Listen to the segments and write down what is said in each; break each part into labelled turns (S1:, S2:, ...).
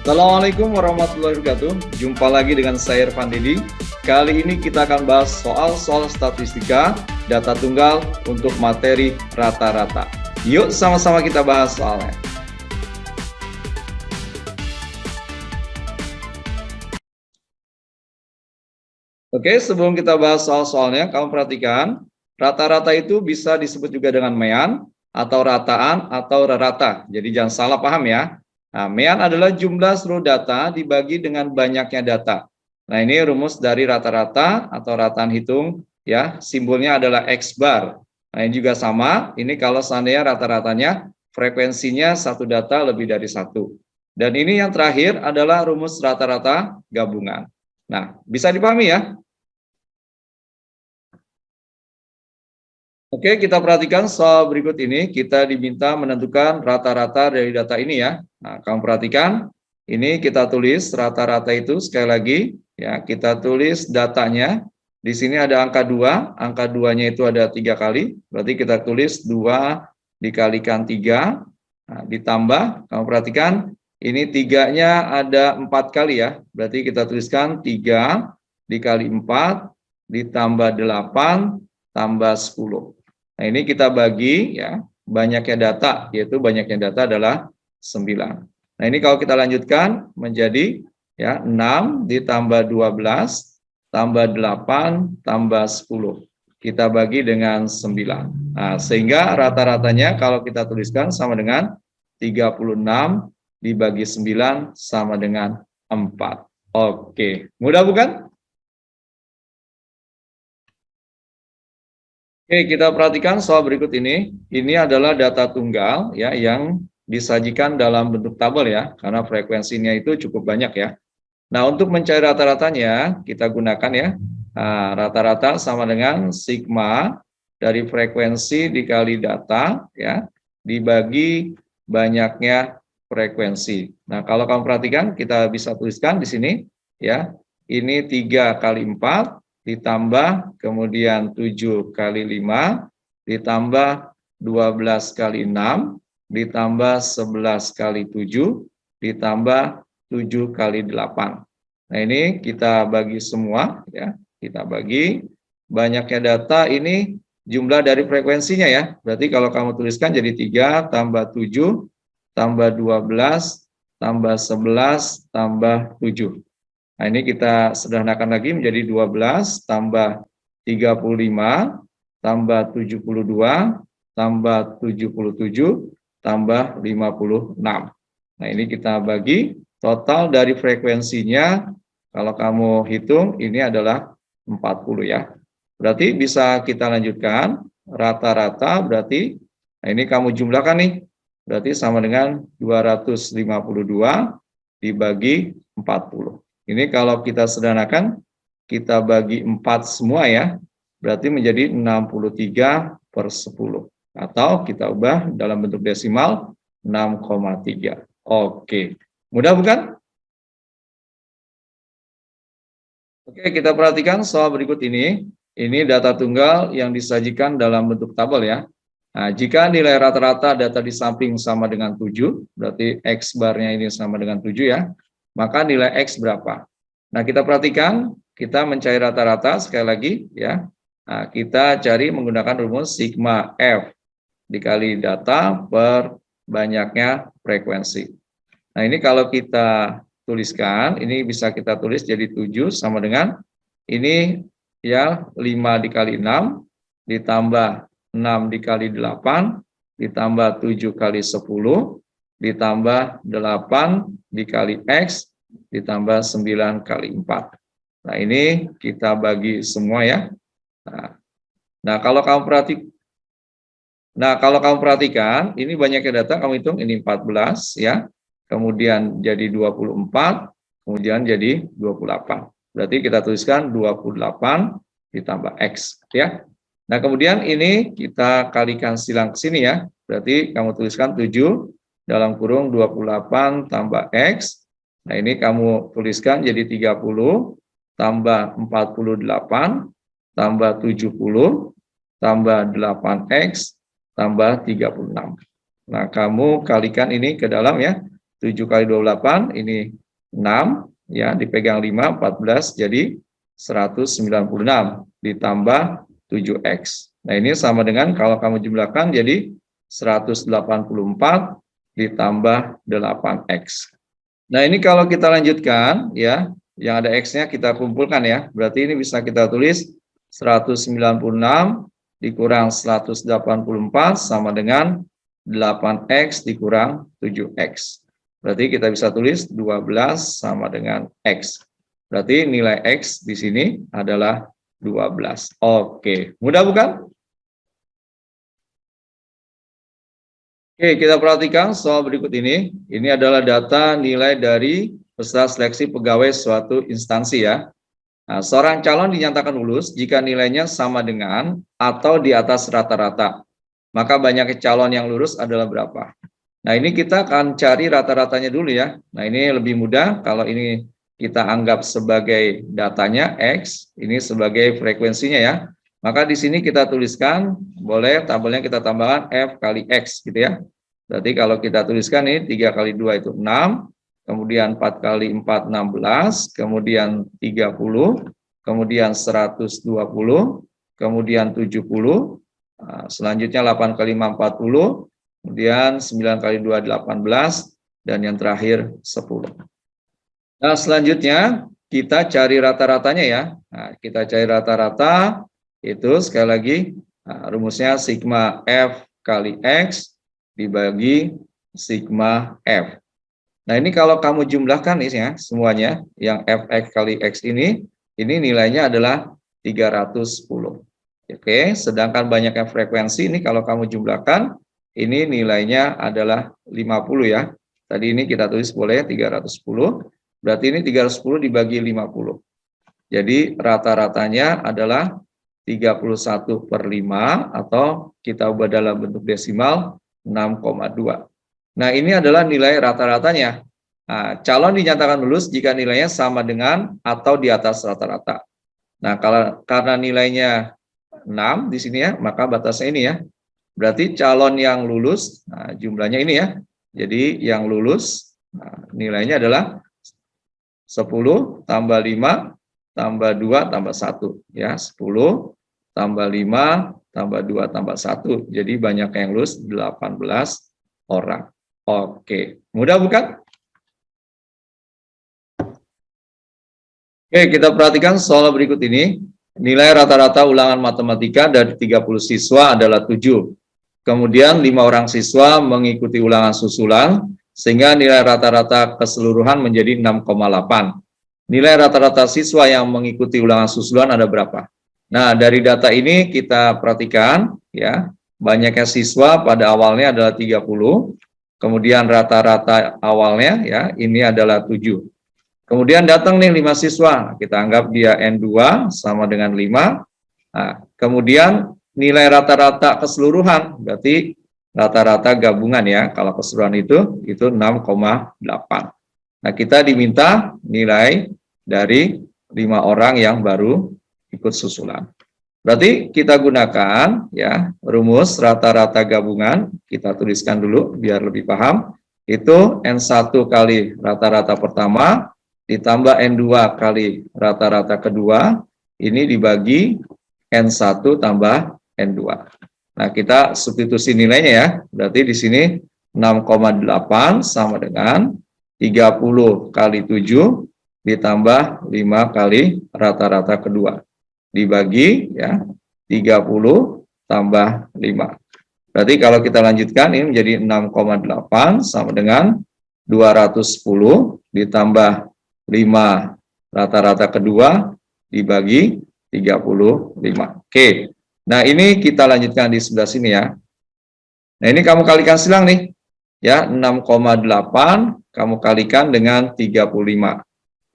S1: Assalamualaikum warahmatullahi wabarakatuh. Jumpa lagi dengan saya Irfan Didi. Kali ini kita akan bahas soal-soal statistika data tunggal untuk materi rata-rata. Yuk sama-sama kita bahas soalnya. Oke, sebelum kita bahas soal-soalnya, kamu perhatikan, rata-rata itu bisa disebut juga dengan mean, atau rataan, atau rata. Jadi jangan salah paham ya. Nah, mean adalah jumlah seluruh data dibagi dengan banyaknya data. Nah, ini rumus dari rata-rata atau rataan hitung, ya. Simbolnya adalah X bar. Nah, ini juga sama. Ini kalau seandainya rata-ratanya frekuensinya satu data lebih dari satu. Dan ini yang terakhir adalah rumus rata-rata gabungan. Nah, bisa dipahami ya? Oke, kita perhatikan soal berikut ini. Kita diminta menentukan rata-rata dari data ini ya. Nah, kamu perhatikan, ini kita tulis rata-rata itu sekali lagi. Ya, kita tulis datanya. Di sini ada angka 2, angka 2-nya itu ada 3 kali. Berarti kita tulis 2 dikalikan 3, nah, ditambah, kamu perhatikan, ini 3-nya ada 4 kali ya. Berarti kita tuliskan 3 dikali 4, ditambah 8, tambah 10. Nah, ini kita bagi ya, banyaknya data, yaitu banyaknya data adalah 9. Nah, ini kalau kita lanjutkan menjadi ya 6 ditambah 12 tambah 8 tambah 10. Kita bagi dengan 9. Nah, sehingga rata-ratanya kalau kita tuliskan sama dengan 36 dibagi 9 sama dengan 4. Oke, mudah bukan? Oke, kita perhatikan soal berikut ini. Ini adalah data tunggal ya yang disajikan dalam bentuk tabel ya, karena frekuensinya itu cukup banyak ya. Nah, untuk mencari rata-ratanya kita gunakan ya. Nah, rata-rata sama dengan sigma dari frekuensi dikali data ya dibagi banyaknya frekuensi. Nah, kalau kamu perhatikan kita bisa tuliskan di sini ya. Ini 3 kali 4 ditambah kemudian 7 kali 5 ditambah 12 kali 6 ditambah 11 kali 7 ditambah 7 kali 8. Nah, ini kita bagi semua ya. Kita bagi banyaknya data ini jumlah dari frekuensinya ya. Berarti kalau kamu tuliskan jadi 3 tambah 7 tambah 12 tambah 11 tambah 7. Nah, ini kita sederhanakan lagi menjadi 12 tambah 35 tambah 72 tambah 77 tambah 56. Nah, ini kita bagi total dari frekuensinya kalau kamu hitung ini adalah 40 ya. Berarti bisa kita lanjutkan rata-rata berarti nah ini kamu jumlahkan nih. Berarti sama dengan 252 dibagi 40. Ini kalau kita sederhanakan, kita bagi 4 semua ya, berarti menjadi 63/10. Atau kita ubah dalam bentuk desimal 6,3. Oke, mudah bukan? Oke, kita perhatikan soal berikut ini. Ini data tunggal yang disajikan dalam bentuk tabel ya. Nah, jika nilai rata-rata data di samping sama dengan 7, berarti X barnya ini sama dengan 7 ya, maka nilai X berapa? Nah, kita perhatikan, kita mencari rata-rata sekali lagi ya. Nah, kita cari menggunakan rumus sigma F dikali data per banyaknya frekuensi. Nah, ini kalau kita tuliskan, ini bisa kita tulis jadi 7 sama dengan ini ya 5 dikali 6 ditambah 6 dikali 8 ditambah 7 kali 10 ditambah 8 dikali X ditambah 9 kali 4. Nah, ini kita bagi semua ya. Nah, kalau kamu perhatikan, ini banyaknya data, kamu hitung ini 14 ya. Kemudian jadi 24, kemudian jadi 28. Berarti kita tuliskan 28 ditambah X ya. Nah, kemudian ini kita kalikan silang ke sini ya. Berarti kamu tuliskan 7 dalam kurung 28 tambah X. Nah, ini kamu tuliskan jadi 30 tambah 48 tambah 70 tambah 8X tambah 36. Nah, kamu kalikan ini ke dalam ya. 7 kali 28 ini 6 ya, dipegang 5 14 jadi 196 ditambah 7x. Nah, ini sama dengan kalau kamu jumlahkan jadi 184 ditambah 8x. Nah, ini kalau kita lanjutkan ya, yang ada x-nya kita kumpulkan ya. Berarti ini bisa kita tulis 196 dikurang 184 sama dengan 8x dikurang 7x. Berarti kita bisa tulis 12 sama dengan x. Berarti nilai x di sini adalah 12. Oke, mudah bukan? Oke, kita perhatikan soal berikut ini. Ini adalah data nilai dari peserta seleksi pegawai suatu instansi ya. Nah, seorang calon dinyatakan lulus jika nilainya sama dengan atau di atas rata-rata. Maka banyaknya calon yang lulus adalah berapa? Nah, ini kita akan cari rata-ratanya dulu ya. Nah, ini lebih mudah kalau ini kita anggap sebagai datanya X, ini sebagai frekuensinya ya. Maka di sini kita tuliskan, boleh tabelnya kita tambahkan F kali X gitu ya. Berarti kalau kita tuliskan ini 3 kali 2 itu 6, kemudian 4 kali 4 16, kemudian 30, kemudian 120, kemudian 70, selanjutnya 8 kali 5 40, kemudian 9 kali 2 18, dan yang terakhir 10. Nah, selanjutnya kita cari rata-ratanya ya. Nah, kita cari rata-rata itu sekali lagi rumusnya sigma F kali X dibagi sigma F. Nah, ini kalau kamu jumlahkan nih ya semuanya yang Fx kali X ini nilainya adalah 310. Oke, sedangkan banyaknya frekuensi ini kalau kamu jumlahkan ini nilainya adalah 50 ya. Tadi ini kita tulis boleh 310. Berarti ini 310 dibagi 50. Jadi rata-ratanya adalah 31/5 atau kita ubah dalam bentuk desimal 6,2. Nah, ini adalah nilai rata-ratanya. Nah, calon dinyatakan lulus jika nilainya sama dengan atau di atas rata-rata. Nah, karena nilainya 6 di sini ya, maka batasnya ini ya. Berarti calon yang lulus, nah, jumlahnya ini ya. Jadi yang lulus nilainya adalah 10 tambah 5 tambah 2 tambah 1 ya, 10 tambah 5 tambah 2 tambah 1. Jadi banyak yang lulus 18 orang. Oke, mudah bukan? Oke, kita perhatikan soal berikut ini. Nilai rata-rata ulangan matematika dari 30 siswa adalah 7. Kemudian 5 orang siswa mengikuti ulangan susulan, sehingga nilai rata-rata keseluruhan menjadi 6,8. Nilai rata-rata siswa yang mengikuti ulangan susulan ada berapa? Nah, dari data ini kita perhatikan ya, banyaknya siswa pada awalnya adalah 30, kemudian rata-rata awalnya ya, ini adalah 7. Kemudian datang nih 5 siswa, kita anggap dia N2 sama dengan 5. Nah, kemudian nilai rata-rata keseluruhan, berarti rata-rata gabungan ya, kalau keseluruhan itu 6,8. Nah, kita diminta nilai dari 5 orang yang baru ikut susulan. Berarti kita gunakan ya rumus rata-rata gabungan, kita tuliskan dulu biar lebih paham. Itu N1 kali rata-rata pertama ditambah N2 kali rata-rata kedua, ini dibagi N1 tambah N2. Nah, kita substitusi nilainya ya. Berarti di sini 6,8 sama dengan 30 kali 7 ditambah 5 kali rata-rata kedua. Dibagi ya 30 tambah 5. Berarti kalau kita lanjutkan ini menjadi 6,8 sama dengan 210 ditambah 5 rata-rata kedua dibagi 35. Oke. Nah, ini kita lanjutkan di sebelah sini ya. Nah, ini kamu kalikan silang nih. Ya, 6,8 kamu kalikan dengan 35.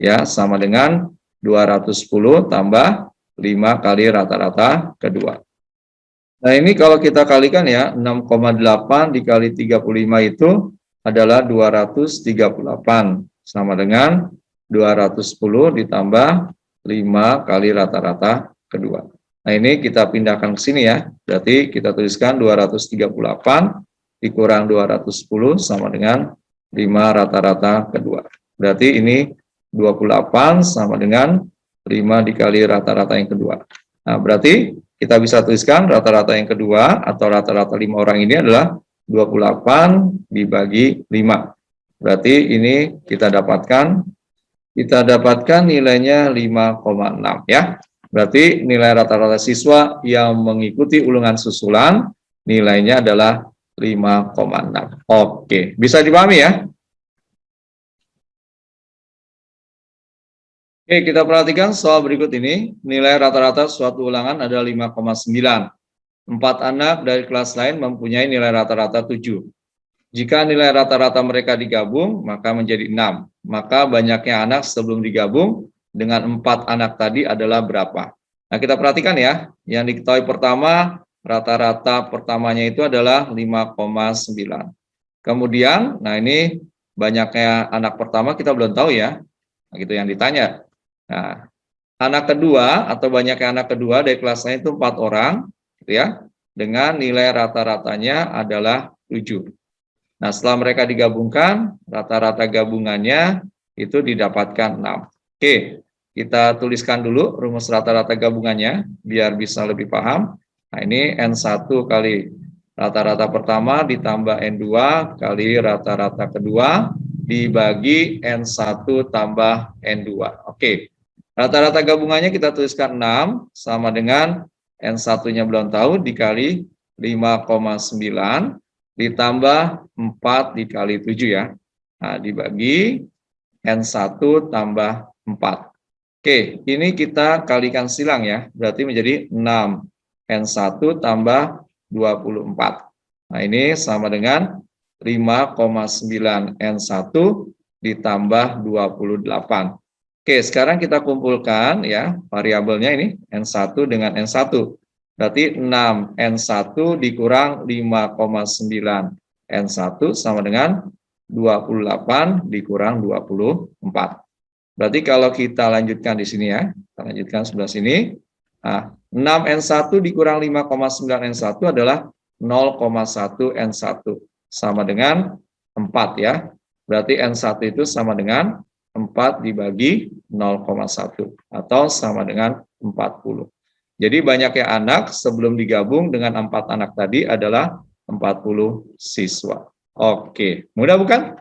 S1: Ya, sama dengan 210 tambah 5 kali rata-rata kedua. Nah, ini kalau kita kalikan ya, 6,8 dikali 35 itu adalah 238. Sama dengan 210 ditambah 5 kali rata-rata kedua. Nah, ini kita pindahkan ke sini ya. Berarti kita tuliskan 238 dikurang 210 sama dengan 5 rata-rata kedua. Berarti ini 28 sama dengan 5 dikali rata-rata yang kedua. Nah, berarti kita bisa tuliskan rata-rata yang kedua atau rata-rata 5 orang ini adalah 28 dibagi 5. Berarti ini kita dapatkan nilainya 5,6 ya. Berarti nilai rata-rata siswa yang mengikuti ulangan susulan nilainya adalah 5,6. Oke, bisa dipahami ya? Oke, kita perhatikan soal berikut ini. Nilai rata-rata suatu ulangan adalah 5,9. 4 anak dari kelas lain mempunyai nilai rata-rata 7. Jika nilai rata-rata mereka digabung, maka menjadi 6. Maka banyaknya anak sebelum digabung dengan 4 anak tadi adalah berapa? Nah, kita perhatikan ya. Yang diketahui pertama, rata-rata pertamanya itu adalah 5,9. Kemudian, nah ini banyaknya anak pertama kita belum tahu ya. Nah, gitu yang ditanya. Nah, anak kedua atau banyaknya anak kedua dari kelas lain itu 4 orang, gitu ya, dengan nilai rata-ratanya adalah 7. Nah, setelah mereka digabungkan, rata-rata gabungannya itu didapatkan 6. Oke, kita tuliskan dulu rumus rata-rata gabungannya, biar bisa lebih paham. Nah, ini N1 kali rata-rata pertama ditambah N2 kali rata-rata kedua, dibagi N1 tambah N2. Oke, rata-rata gabungannya kita tuliskan 6 sama dengan N1-nya belum tahu dikali 5,9 ditambah 4 dikali 7 ya. Nah, dibagi N1 tambah 4. Oke, ini kita kalikan silang ya. Berarti menjadi 6 N1 tambah 24. Nah, ini sama dengan 5,9 N1 ditambah 28. Oke, sekarang kita kumpulkan ya variabelnya ini N1 dengan N1. Berarti 6 N1 dikurang 5,9 N1 sama dengan 28 dikurang 24. Berarti kalau kita lanjutkan di sini ya, kita lanjutkan sebelah sini. Nah, 6 N1 dikurang 5,9 N1 adalah 0,1 N1 sama dengan 4 ya. Berarti N1 itu sama dengan 4 dibagi 0,1 atau sama dengan 40. Jadi banyaknya anak sebelum digabung dengan 4 anak tadi adalah 40 siswa. Oke, mudah bukan?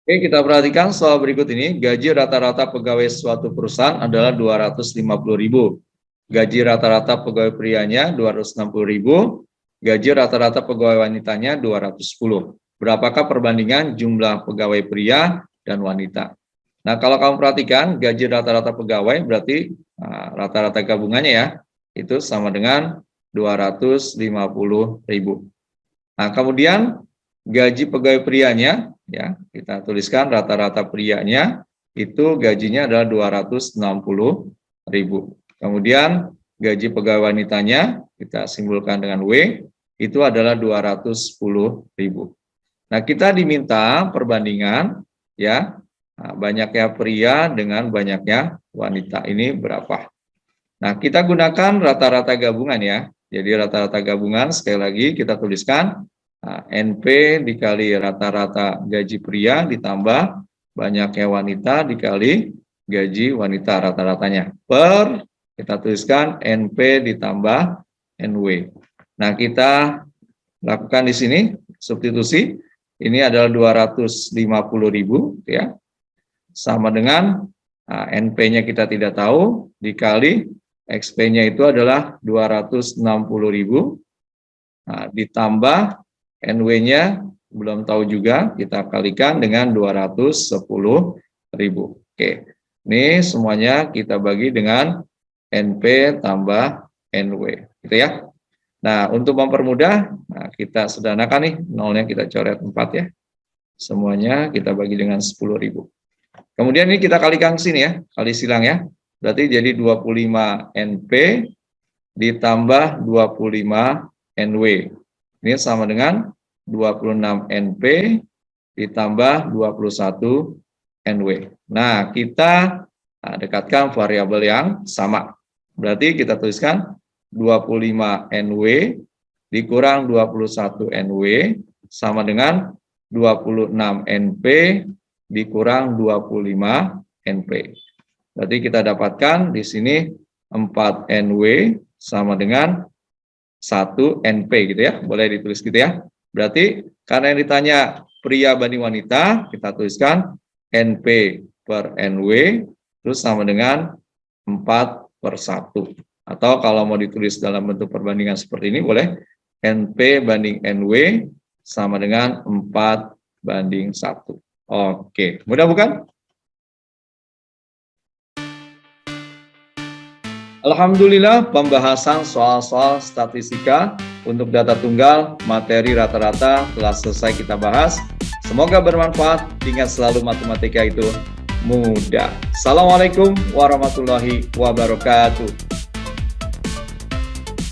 S1: Oke, kita perhatikan soal berikut ini. Gaji rata-rata pegawai suatu perusahaan adalah 250.000. Gaji rata-rata pegawai prianya 260.000. Gaji rata-rata pegawai wanitanya 210. Berapakah perbandingan jumlah pegawai pria dan wanita? Nah, kalau kamu perhatikan gaji rata-rata pegawai berarti rata-rata gabungannya ya, itu sama dengan 250.000. Nah, kemudian gaji pegawai prianya ya, kita tuliskan rata-rata prianya itu gajinya adalah 260.000. Kemudian gaji pegawai wanitanya kita simbolkan dengan W itu adalah 210.000. Nah, kita diminta perbandingan ya, banyaknya pria dengan banyaknya wanita ini berapa. Nah, kita gunakan rata-rata gabungan ya. Jadi rata-rata gabungan sekali lagi kita tuliskan NP dikali rata-rata gaji pria ditambah banyaknya wanita dikali gaji wanita rata-ratanya per kita tuliskan NP ditambah NW. Nah, kita lakukan di sini substitusi. Ini adalah 250.000 ya. Sama dengan NP-nya kita tidak tahu dikali XP-nya itu adalah 260.000 ditambah NW-nya belum tahu juga, kita kalikan dengan 210.000. Oke, ini semuanya kita bagi dengan NP tambah NW, gitu ya. Nah, untuk mempermudah, kita sederhanakan nih, nolnya kita coret 4 ya. Semuanya kita bagi dengan 10.000. Kemudian ini kita kalikan sini ya, kali silang ya. Berarti jadi 25 NP ditambah 25 NW. Ini sama dengan 26 NP ditambah 21 NW. Nah, kita dekatkan variabel yang sama. Berarti kita tuliskan 25 NW dikurang 21 NW sama dengan 26 NP dikurang 25 NP. Berarti kita dapatkan di sini 4 NW sama dengan 1 NP gitu ya. Boleh ditulis gitu ya. Berarti karena yang ditanya pria banding wanita, kita tuliskan NP per NW terus sama dengan 4/1. Atau kalau mau ditulis dalam bentuk perbandingan seperti ini boleh NP banding NW sama dengan 4/1. Oke, mudah bukan? Alhamdulillah, pembahasan soal-soal statistika untuk data tunggal, materi rata-rata telah selesai kita bahas. Semoga bermanfaat. Ingat selalu matematika itu mudah. Assalamualaikum warahmatullahi wabarakatuh.